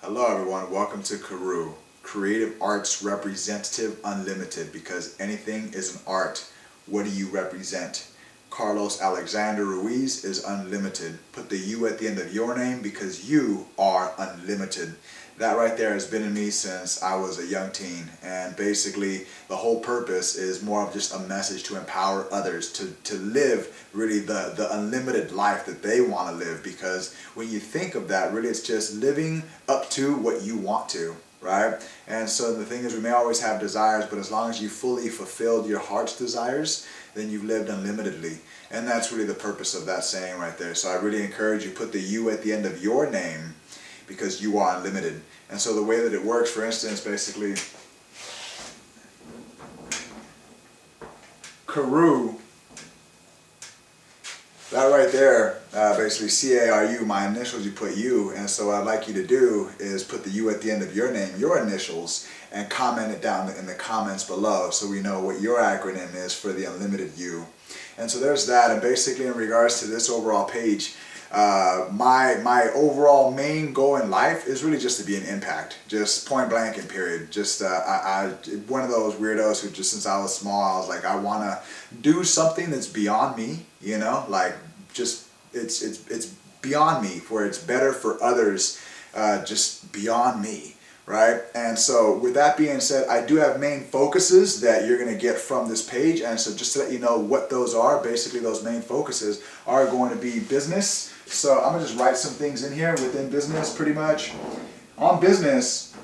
Hello everyone, welcome to Karu, Creative Arts Representative Unlimited, because anything is an art. What do you represent? Carlos Alexander Ruiz is unlimited. Put the U at the end of your name because you are unlimited. That right there has been in me since I was a young teen, and basically the whole purpose is more of just a message to empower others to live really the unlimited life that they want to live, because when you think of that, really it's just living up to what you want to, right? And so the thing is, we may always have desires, but as long as you fully fulfilled your heart's desires, then you've lived unlimitedly. And that's really the purpose of that saying right there. So I really encourage you, put the U at the end of your name, because you are unlimited. And so the way that it works, for instance, basically, Karu, that right there, basically C-A-R-U, my initials, you put U. And so what I'd like you to do is put the U at the end of your name, your initials, and comment it down in the comments below so we know what your acronym is for the unlimited U. And so there's that. And basically in regards to this overall page, my overall main goal in life is really just to be an impact, just point blank and period. Just one of those weirdos who just since I was small, I was like, I want to do something that's beyond me, you know, like just it's beyond me, where it's better for others, just beyond me. Right? And so with that being said, I do have main focuses that you're going to get from this page. And so just to let you know what those are, basically those main focuses are going to be business. So I'm going to just write some things in here within business pretty much. On business,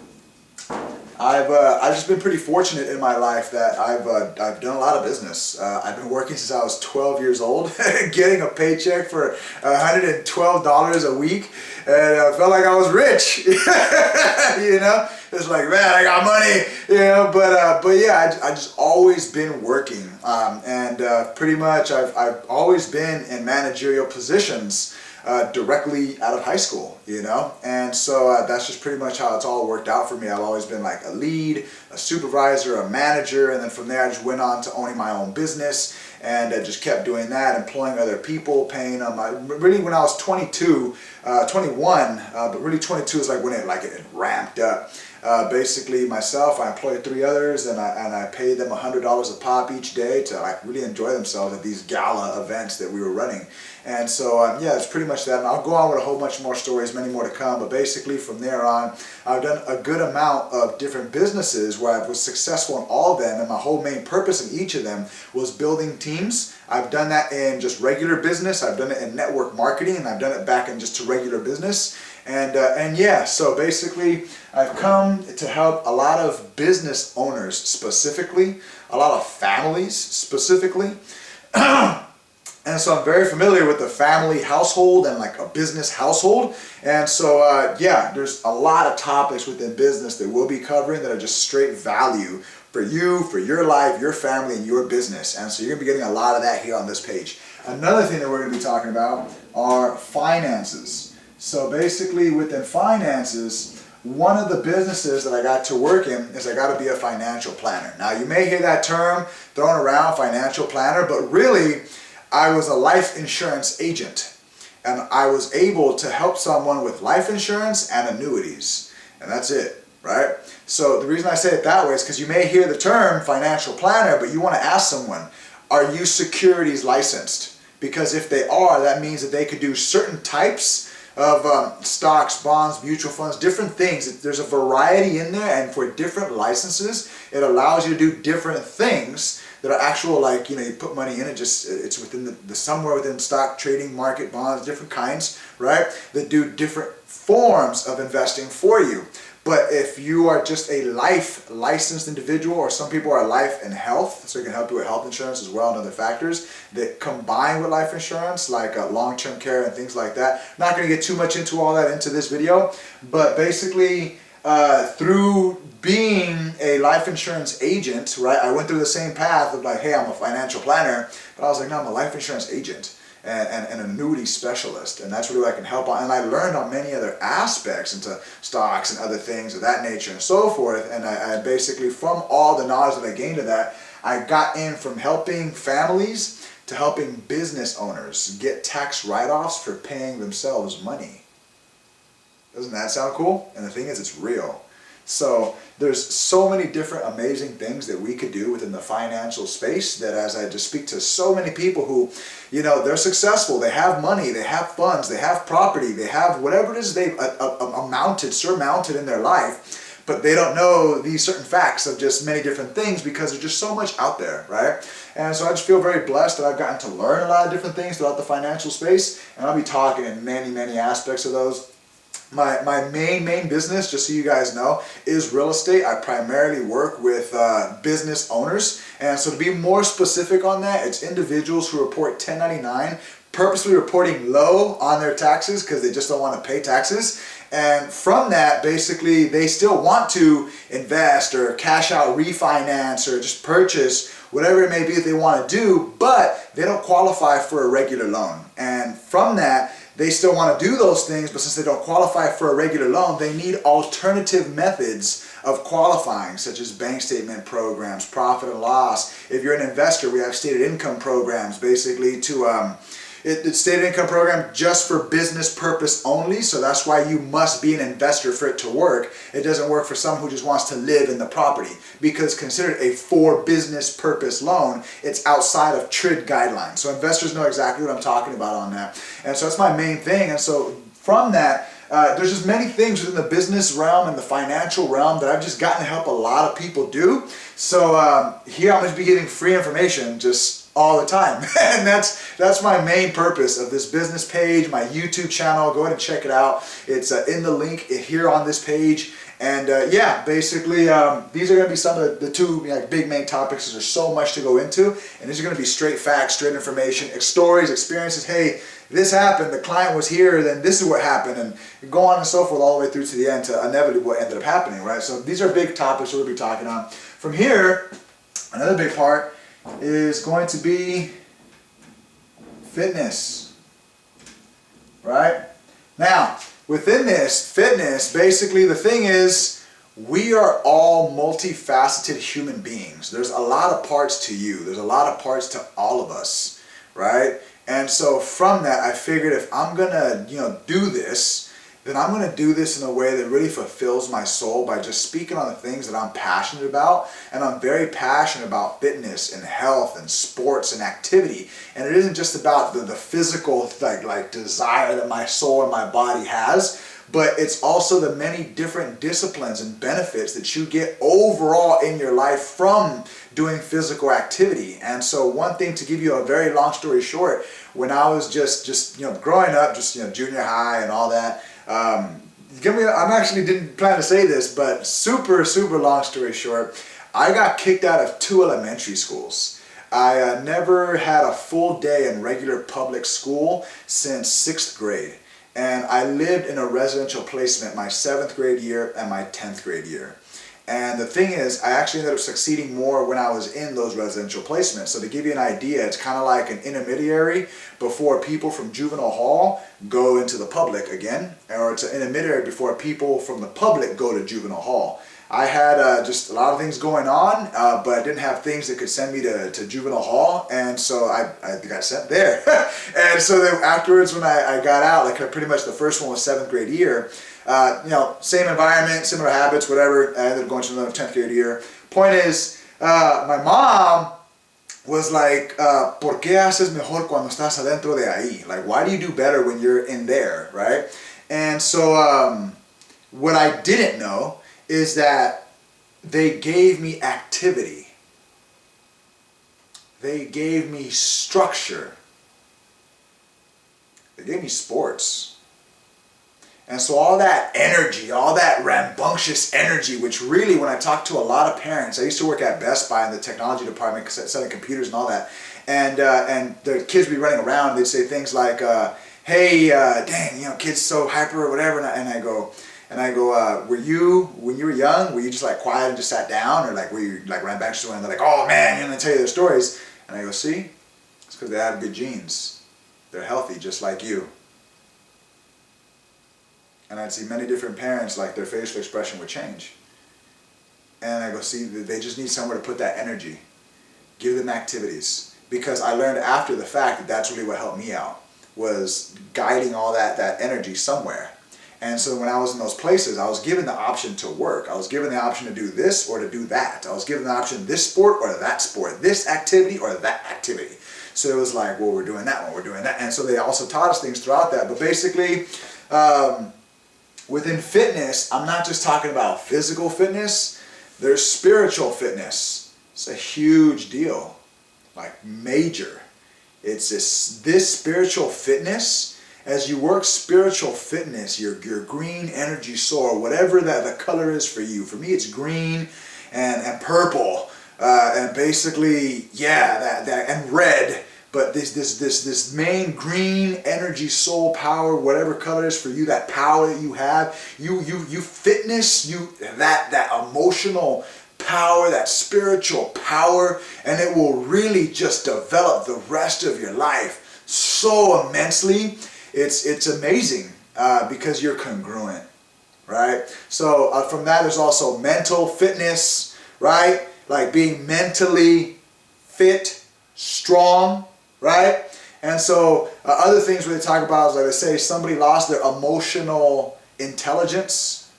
I've just been pretty fortunate in my life that I've done a lot of business. I've been working since I was 12 years old, getting a paycheck for $112 a week, and I felt like I was rich. You know, it's like, man, I got money. You know, but yeah, I just always been working, and pretty much I've always been in managerial positions. Directly out of high school, you know, and so that's just pretty much how it's all worked out for me. I've always been like a lead, a supervisor, a manager, and then from there I just went on to owning my own business, and I just kept doing that, employing other people, paying them. Really, when I was 21, but really 22 is like when it ramped up. Basically myself, I employed 3 others, and I paid them $100 a pop each day to like really enjoy themselves at these gala events that we were running. And so yeah, it's pretty much that. And I'll go on with a whole bunch more stories, many more to come. But basically from there on, I've done a good amount of different businesses where I was successful in all of them. And my whole main purpose in each of them was building teams. I've done that in just regular business. I've done it in network marketing, and I've done it back in just to regular business. And yeah, so basically I've come to help a lot of business owners specifically, a lot of families specifically. And so I'm very familiar with the family household and like a business household. And so yeah, there's a lot of topics within business that we'll be covering that are just straight value for you, for your life, your family, and your business. And so you're gonna be getting a lot of that here on this page. Another thing that we're gonna be talking about are finances. So basically within finances, one of the businesses that I got to work in is I got to be a financial planner. Now you may hear that term thrown around, financial planner, but really I was a life insurance agent, and I was able to help someone with life insurance and annuities, and that's it, right? So the reason I say it that way is because you may hear the term financial planner, but you want to ask someone, are you securities licensed? Because if they are, that means that they could do certain types of stocks, bonds, mutual funds, different things. There's a variety in there, and for different licenses, it allows you to do different things that are actual, like, you know, you put money in it, just it's within the somewhere within stock trading, market, bonds, different kinds, right, that do different forms of investing for you. But if you are just a life licensed individual, or some people are life and health, so it can help you with health insurance as well and other factors that combine with life insurance, like long-term care and things like that. Not going to get too much into all that into this video, but basically through being a life insurance agent, right, I went through the same path of like, hey, I'm a financial planner, but I was like, no, I'm a life insurance agent and an annuity specialist, and that's really what I can help on. And I learned on many other aspects into stocks and other things of that nature and so forth. And I basically, from all the knowledge that I gained of that, I got in from helping families to helping business owners get tax write-offs for paying themselves money. Doesn't that sound cool? And the thing is, it's real. So there's so many different amazing things that we could do within the financial space that as I just speak to so many people who, you know, they're successful, they have money, they have funds, they have property, they have whatever it is they've surmounted in their life, but they don't know these certain facts of just many different things because there's just so much out there, right? And so I just feel very blessed that I've gotten to learn a lot of different things throughout the financial space, and I'll be talking in many aspects of those. My main business, just so you guys know, is real estate. I primarily work with business owners. And so to be more specific on that, it's individuals who report 1099, purposely reporting low on their taxes because they just don't want to pay taxes. And from that, basically, they still want to invest or cash out, refinance, or just purchase, whatever it may be that they want to do, but they don't qualify for a regular loan. And from that, they still want to do those things, but since they don't qualify for a regular loan, they need alternative methods of qualifying, such as bank statement programs, profit and loss. If you're an investor, we have stated income programs, basically it's stated income program just for business purpose only, so that's why you must be an investor for it to work. It doesn't work for someone who just wants to live in the property, because considered a for business purpose loan, it's outside of TRID guidelines. So investors know exactly what I'm talking about on that. And so that's my main thing. And so from that, there's just many things within the business realm and the financial realm that I've just gotten to help a lot of people do. So here I'm going to be giving free information just all the time. And that's my main purpose of this business page, my YouTube channel. Go ahead and check it out. It's in the link here on this page. And yeah, basically these are going to be some of the two big main topics. There's so much to go into, and these are going to be straight facts, straight information, stories, experiences. Hey, this happened, the client was here, then this is what happened, and go on and so forth all the way through to the end to inevitably what ended up happening, right? So these are big topics we'll be talking on. From here, another big part is going to be fitness, right? Now, within this fitness, basically the thing is, we are all multifaceted human beings. There's a lot of parts to you. There's a lot of parts to all of us, right? And so from that, I figured if I'm gonna, do this, then I'm gonna do this in a way that really fulfills my soul by just speaking on the things that I'm passionate about. And I'm very passionate about fitness and health and sports and activity. And it isn't just about the physical like desire that my soul and my body has, but it's also the many different disciplines and benefits that you get overall in your life from doing physical activity. And so one thing, to give you a very long story short, when I was just growing up, junior high and all that, I actually didn't plan to say this, but super long story short, I got kicked out of 2 elementary schools. I never had a full day in regular public school since 6th grade. And I lived in a residential placement my 7th grade year and my 10th grade year. And the thing is, I actually ended up succeeding more when I was in those residential placements. So to give you an idea, it's kind of like an intermediary before people from juvenile hall go into the public again, or it's an intermediary before people from the public go to juvenile hall. I had just a lot of things going on, but I didn't have things that could send me to juvenile hall, and so I got sent there. And so then afterwards, when I got out, like pretty much the first one was 7th grade year, same environment, similar habits, whatever. I ended up going to another 10th grade year. Point is, my mom was like, ¿por qué haces mejor cuando estás adentro de ahí? Like, why do you do better when you're in there, right? And so what I didn't know is that they gave me activity. They gave me structure. They gave me sports. And so all that energy, all that rambunctious energy, which really, when I talk to a lot of parents, I used to work at Best Buy in the technology department, selling computers and all that, and the kids would be running around, they'd say things like, hey, dang, kid's so hyper or whatever, and I go, were you, when you were young, were you just like quiet and just sat down, or like were you like rambunctious and they're like, oh man, and they tell you their stories, and I go, see, it's because they have good genes. They're healthy just like you. And I'd see many different parents, like their facial expression would change. And I go, see, they just need somewhere to put that energy. Give them activities. Because I learned after the fact that that's really what helped me out, was guiding all that energy somewhere. And so when I was in those places, I was given the option to work. I was given the option to do this or to do that. I was given the option this sport or that sport, this activity or that activity. So it was like, well, we're doing that one, we're doing that. And so they also taught us things throughout that. But basically, within fitness, I'm not just talking about physical fitness. There's spiritual fitness. It's a huge deal, like major. It's this spiritual fitness. As you work spiritual fitness, your green energy soul, whatever that the color is for you. For me, it's green and purple, and basically, yeah, that and red. But this main green energy, soul power, whatever color is for you, that power that you have, you fitness, that emotional power, that spiritual power, and it will really just develop the rest of your life so immensely. It's amazing because you're congruent, right? So from that, there's also mental fitness, right? Like being mentally fit, strong, right? And so other things where they talk about is, like they say, somebody lost their emotional intelligence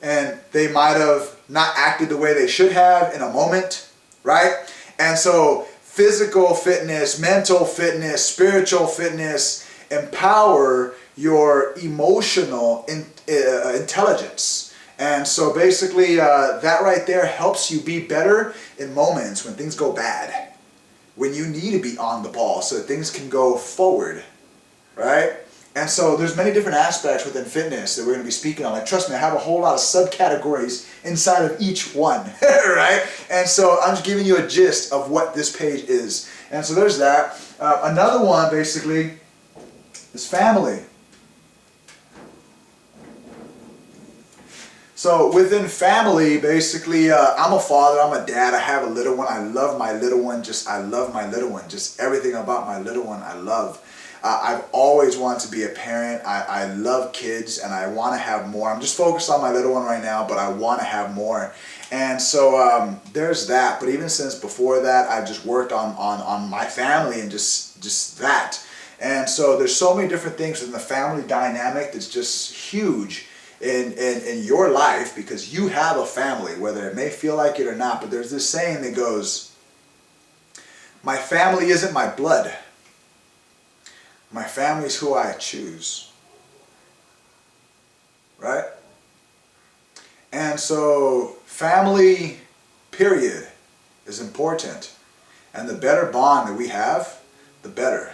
and they might have not acted the way they should have in a moment, right? And so physical fitness, mental fitness, spiritual fitness empower your emotional intelligence. And so basically that right there helps you be better in moments when things go bad, when you need to be on the ball so that things can go forward, right? And so there's many different aspects within fitness that we're going to be speaking on. Like, trust me, I have a whole lot of subcategories inside of each one, right? And so I'm just giving you a gist of what this page is. And so there's that. Another one, basically, is family. So within family, basically, I'm a father, I'm a dad, I have a little one, I love my little one, just everything about my little one I love. I've always wanted to be a parent. I love kids and I want to have more. I'm just focused on my little one right now, but I want to have more. And so there's that. But even since before that, I've just worked on my family and just that. And so there's so many different things in the family dynamic that's just huge in your life, because you have a family, whether it may feel like it or not. But there's this saying that goes, my family isn't my blood. My family is who I choose, right? And so family, period, is important. And the better bond that we have, the better.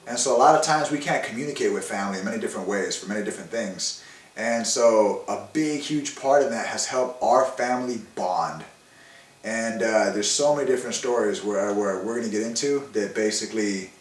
And so a lot of times we can't communicate with family in many different ways for many different things. And so a big, huge part of that has helped our family bond. And there's so many different stories where we're going to get into that basically,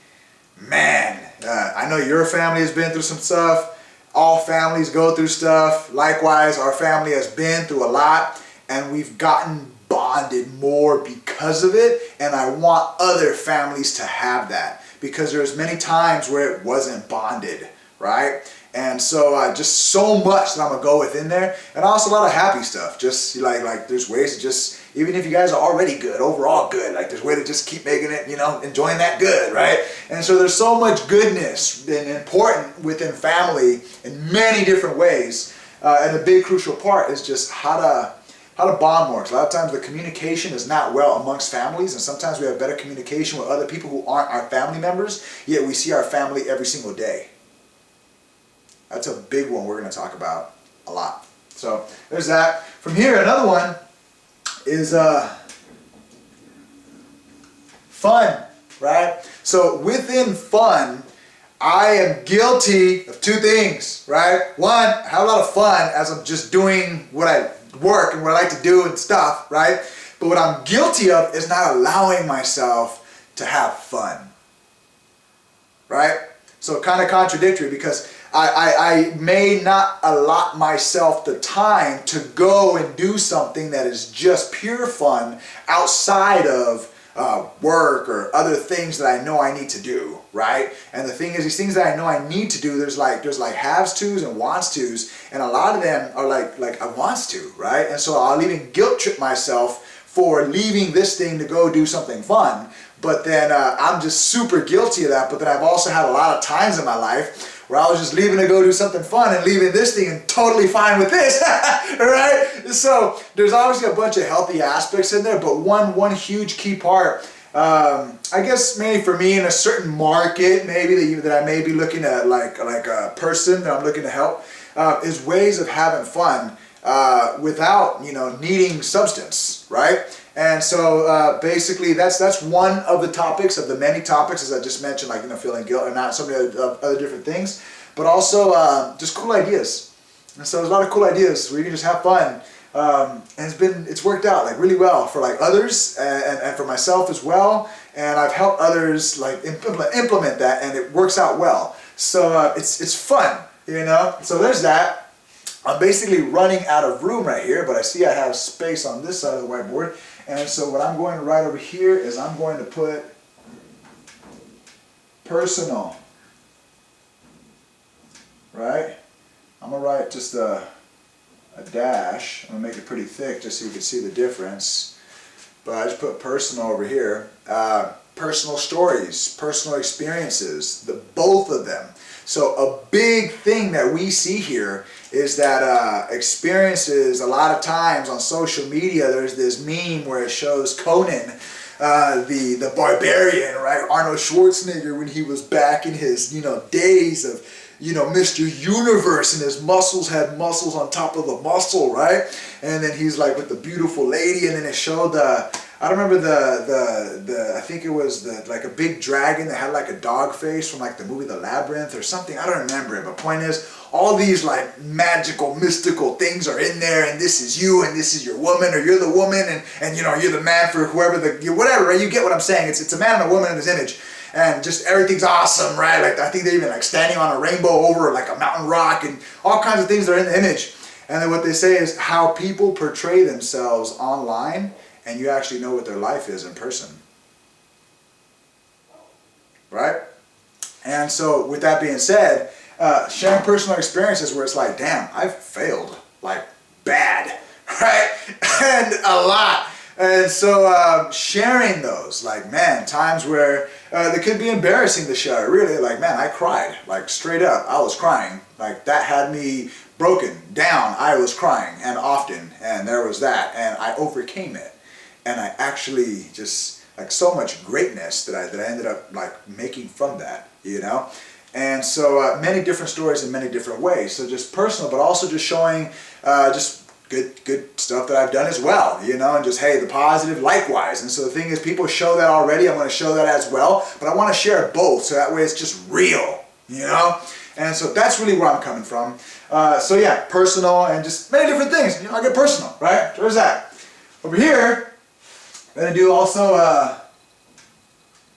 man, I know your family has been through some stuff. All families go through stuff. Likewise, our family has been through a lot, and we've gotten bonded more because of it. And I want other families to have that, because there's many times where it wasn't bonded, right? And so just so much that I'm going to go within there. And also a lot of happy stuff. Just like there's ways to just, even if you guys are already good, overall good, like there's a way to just keep making it, enjoying that good, right? And so there's so much goodness and important within family in many different ways. And a big crucial part is just how to bond more. Because a lot of times the communication is not well amongst families, and sometimes we have better communication with other people who aren't our family members, yet we see our family every single day. That's a big one we're going to talk about a lot. So there's that. From here, another one is fun, right? So within fun, I am guilty of two things, right? One, I have a lot of fun as I'm just doing what I work and what I like to do and stuff, right? But what I'm guilty of is not allowing myself to have fun, right? So kind of contradictory, because I may not allot myself the time to go and do something that is just pure fun outside of work or other things that I know I need to do, right? And the thing is, these things that I know I need to do, there's like haves tos and wants tos, and a lot of them are like I wants to, right? And so I'll even guilt trip myself for leaving this thing to go do something fun. But then I'm just super guilty of that. But then I've also had a lot of times in my life where I was just leaving to go do something fun and leaving this thing and totally fine with this, right? So there's obviously a bunch of healthy aspects in there, but one huge key part, I guess maybe for me in a certain market, maybe that I may be looking at, like a person that I'm looking to help, is ways of having fun without, needing substance, right? And so basically that's one of the topics, of the many topics, as I just mentioned, like, feeling guilt and not so many other different things, but also just cool ideas. And so there's a lot of cool ideas where you can just have fun. And it's worked out like really well for like others and for myself as well. And I've helped others like implement that, and it works out well. So it's fun, So there's that. I'm basically running out of room right here, but I see I have space on this side of the whiteboard. And so what I'm going to write over here is I'm going to put personal, right? I'm going to write just a dash. I'm going to make it pretty thick just so you can see the difference. But I just put personal over here. Personal stories, personal experiences, both of them. So a big thing that we see here is that experiences, a lot of times on social media, there's this meme where it shows Conan, the barbarian, right? Arnold Schwarzenegger, when he was back in his, days of, Mr. Universe, and his muscles had muscles on top of the muscle, right? And then he's like with the beautiful lady, and then it showed I don't remember I think it was like a big dragon that had like a dog face from like the movie The Labyrinth or something. I don't remember it, but point is, all these like magical, mystical things are in there, and this is you, and this is your woman, or you're the woman, and you're the man for whoever whatever, right? You get what I'm saying? It's a man and a woman in his image, and just everything's awesome, right? Like I think they're even like standing on a rainbow over like a mountain rock, and all kinds of things that are in the image. And then what they say is how people portray themselves online, and you actually know what their life is in person, right? And so with that being said, sharing personal experiences where it's like, damn, I've failed, like bad, right? And a lot. And so sharing those, like, man, times where they could be embarrassing to share, really, like, man, I cried, like straight up, I was crying. Like that had me broken down, I was crying, and often, and there was that, and I overcame it. And I actually just, like, so much greatness that I ended up like making from that, And so many different stories in many different ways. So just personal, but also just showing just good stuff that I've done as well, and just, hey, the positive likewise. And so the thing is, people show that already. I'm going to show that as well, but I want to share both, so that way it's just real, And so that's really where I'm coming from. So yeah, personal and just many different things. I get personal, right? So there's that. Over here, I'm going to do also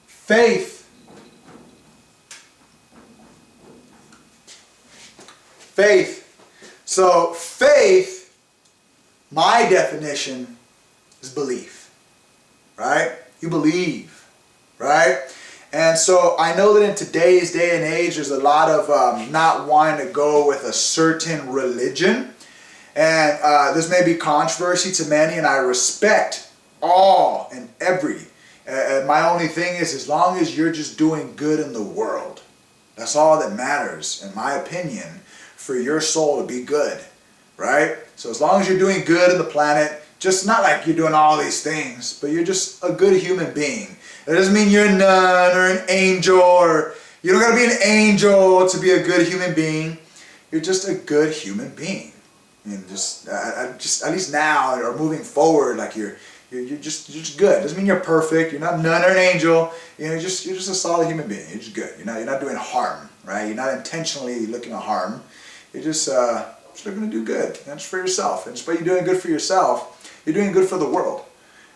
faith. Faith. So faith, my definition, is belief, right? You believe, right? And so I know that in today's day and age, there's a lot of not wanting to go with a certain religion. And this may be controversy to many, and I respect all and every. My only thing is, as long as you're just doing good in the world, that's all that matters, in my opinion, for your soul to be good, right? So as long as you're doing good in the planet, just not like you're doing all these things, but you're just a good human being. That doesn't mean you're a nun or an angel, or you don't gotta be an angel to be a good human being. You're just a good human being. Just at least now or moving forward, like you're just good. Doesn't mean you're perfect. You're not a nun or an angel. You're just a solid human being. You're just good. You're not doing harm, right? You're not intentionally looking to harm. You're just looking to do good. That's for yourself. And just by you doing good for yourself, you're doing good for the world.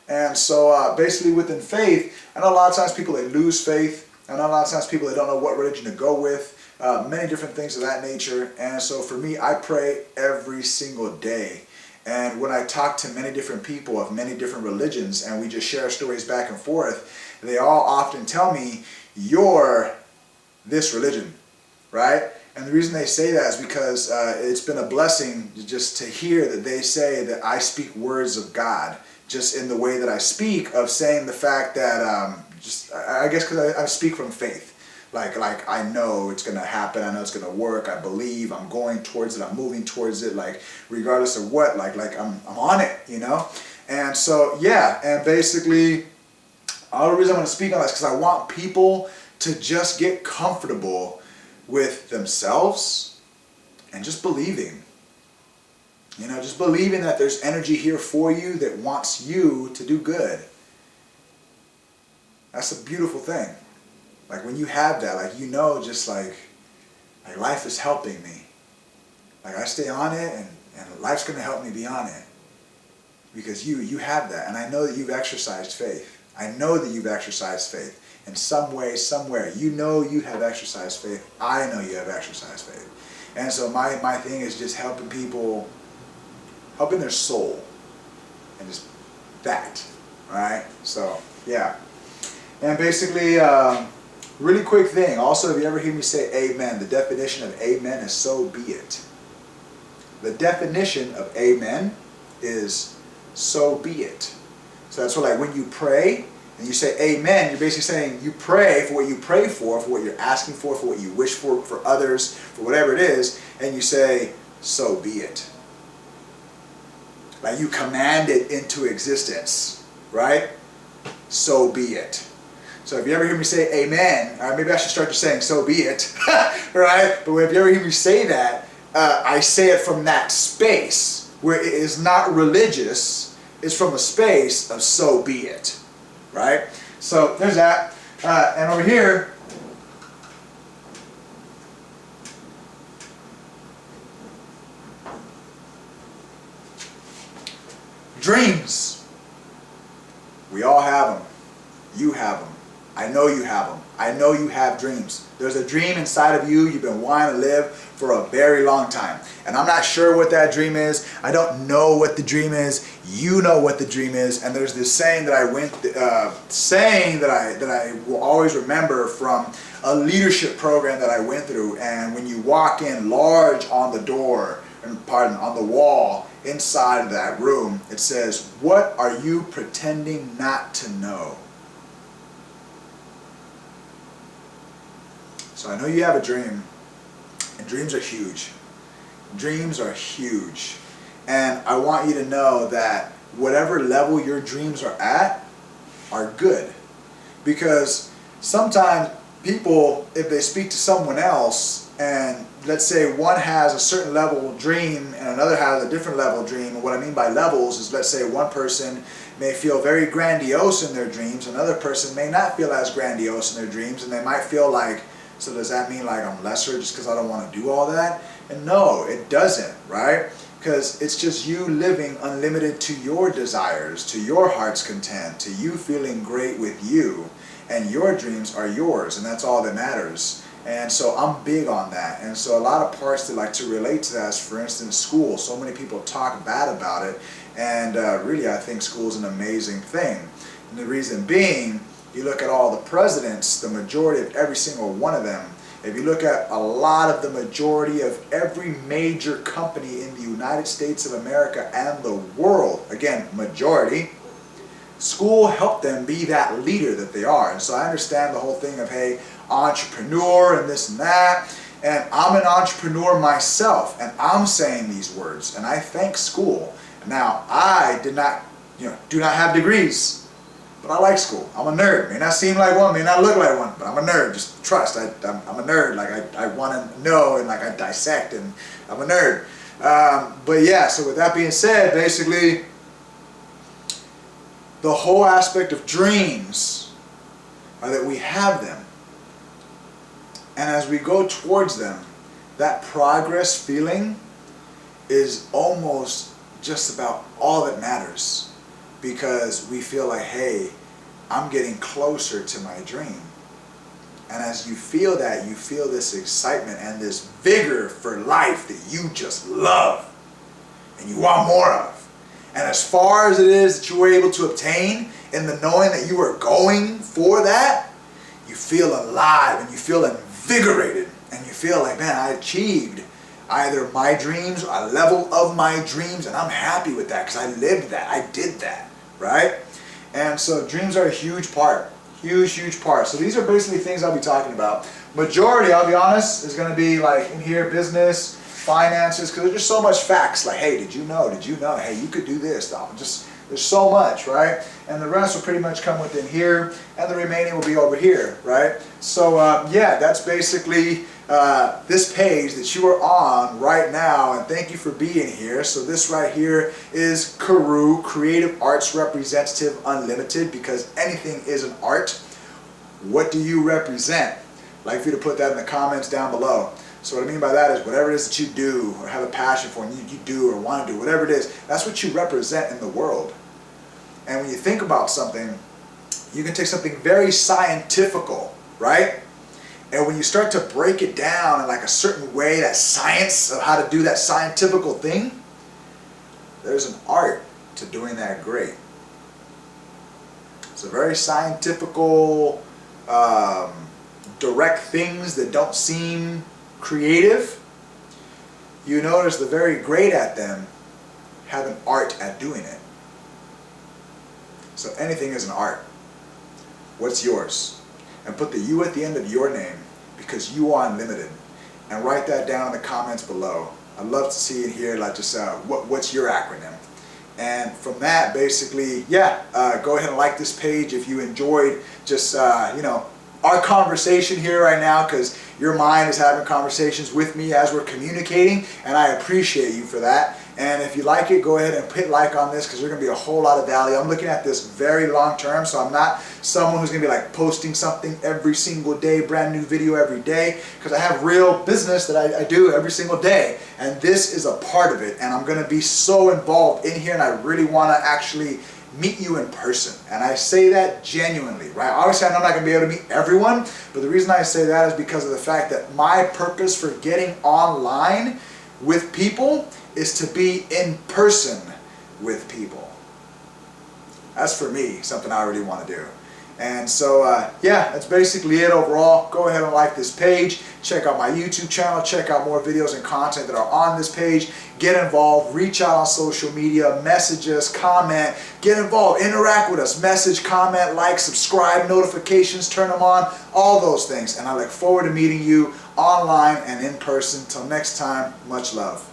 And so basically within faith, I know a lot of times people, they lose faith. I know a lot of times people, they don't know what religion to go with. Many different things of that nature. And so for me, I pray every single day. And when I talk to many different people of many different religions, and we just share stories back and forth, they all often tell me, you're this religion, right? And the reason they say that is because it's been a blessing just to hear that they say that I speak words of God, just in the way that I speak, of saying the fact that, I guess because I speak from faith. Like I know it's gonna happen, I know it's gonna work, I believe, I'm going towards it, I'm moving towards it, like regardless of what, like I'm on it, you know? And so, yeah, and basically, all the reason I want to speak on this is because I want people to just get comfortable with themselves and just believing. You know, just believing that there's energy here for you that wants you to do good. That's a beautiful thing. Like when you have that, like you know, just like life is helping me. Like I stay on it and life's going to help me be on it. Because you have that. And I know that you've exercised faith. I know that you've exercised faith. In some way, somewhere, you know you have exercised faith. I know you have exercised faith. And so my thing is just helping people, helping their soul. And just that. Alright? So, yeah. And basically, really quick thing. Also, if you ever hear me say amen, the definition of amen is so be it. The definition of amen is so be it. So that's what, like when you pray and you say amen, you're basically saying you pray for what you pray for what you're asking for what you wish for others, for whatever it is, and you say, so be it. Like you command it into existence, right? So be it. So if you ever hear me say amen, or maybe I should start just saying so be it, right? But if you ever hear me say that, I say it from that space where it is not religious. It's from a space of so be it, right? So there's that. And over here, dreams. We all have them. You have them. I know you have them. I know you have dreams. There's a dream inside of you you've been wanting to live for a very long time. And I'm not sure what that dream is. I don't know what the dream is. You know what the dream is. And there's this saying that I will always remember from a leadership program that I went through. And when you walk in, large on the door, on the wall inside of that room, it says, "What are you pretending not to know?" So I know you have a dream, and dreams are huge. Dreams are huge. And I want you to know that whatever level your dreams are at are good. Because sometimes people, if they speak to someone else, and let's say one has a certain level dream and another has a different level dream, and what I mean by levels is, let's say one person may feel very grandiose in their dreams, another person may not feel as grandiose in their dreams, and they might feel like, so does that mean like I'm lesser just because I don't want to do all that? And no, it doesn't, right? Because it's just you living unlimited to your desires, to your heart's content, to you feeling great with you, and your dreams are yours, and that's all that matters. And so I'm big on that. And so a lot of parts that like to relate to that is, for instance, school. So many people talk bad about it, and really I think school is an amazing thing. And the reason being, you look at all the presidents, the majority of every single one of them, if you look at a lot of the majority of every major company in the United States of America and the world, again, majority, school helped them be that leader that they are. And so I understand the whole thing of, hey, entrepreneur and this and that. And I'm an entrepreneur myself, and I'm saying these words, and I thank school. Now, I do not have degrees. But I like school. I'm a nerd. May not seem like one, may not look like one, but I'm a nerd. Just trust. I'm a nerd. Like I want to know, and like I dissect, and I'm a nerd. But yeah, so with that being said, basically, the whole aspect of dreams are that we have them. And as we go towards them, that progress feeling is almost just about all that matters. Because we feel like, hey, I'm getting closer to my dream. And as you feel that, you feel this excitement and this vigor for life that you just love and you want more of. And as far as it is that you were able to obtain in the knowing that you were going for that, you feel alive and you feel invigorated and you feel like, man, I achieved either my dreams or a level of my dreams, and I'm happy with that because I lived that, I did that. Right? And so dreams are a huge part Huge, huge part. So these are basically things I'll be talking about. Majority, I'll be honest, is going to be like in here, business, finances, because there's just so much facts. Like, hey, did you know? Did you know? Hey, you could do this. Just there's so much, right? And the rest will pretty much come within here, and the remaining will be over here, right? So yeah, that's basically this page that you are on right now, and thank you for being here. So this right here is Karu, Creative Arts Representative Unlimited, because anything is an art. What do you represent? I'd like for you to put that in the comments down below. So what I mean by that is whatever it is that you do or have a passion for, and you do or want to do, whatever it is, that's what you represent in the world. And when you think about something, you can take something very scientifical, right? And when you start to break it down in like a certain way, that science of how to do that scientifical thing, there's an art to doing that great. It's a very scientifical, direct things that don't seem creative. You notice the very great at them have an art at doing it. So anything is an art. What's yours? And put the U at the end of your name, because you are unlimited. And write that down in the comments below. I'd love to see it here, like just what's your acronym? And from that, basically, yeah, go ahead and like this page if you enjoyed just, you know, our conversation here right now, because your mind is having conversations with me as we're communicating, and I appreciate you for that. And if you like it, go ahead and hit like on this, because there's going to be a whole lot of value. I'm looking at this very long term, so I'm not someone who's going to be like posting something every single day, brand new video every day, because I have real business that I do every single day, and this is a part of it. And I'm going to be so involved in here, and I really want to actually meet you in person. And I say that genuinely, right? Obviously, I know I'm not going to be able to meet everyone, but the reason I say that is because of the fact that my purpose for getting online with people is to be in person with people. That's for me, something I really want to do. And so, yeah, that's basically it overall. Go ahead and like this page. Check out my YouTube channel. Check out more videos and content that are on this page. Get involved. Reach out on social media. Message us. Comment. Get involved. Interact with us. Message, comment, like, subscribe, notifications, turn them on. All those things. And I look forward to meeting you online and in person. Till next time, much love.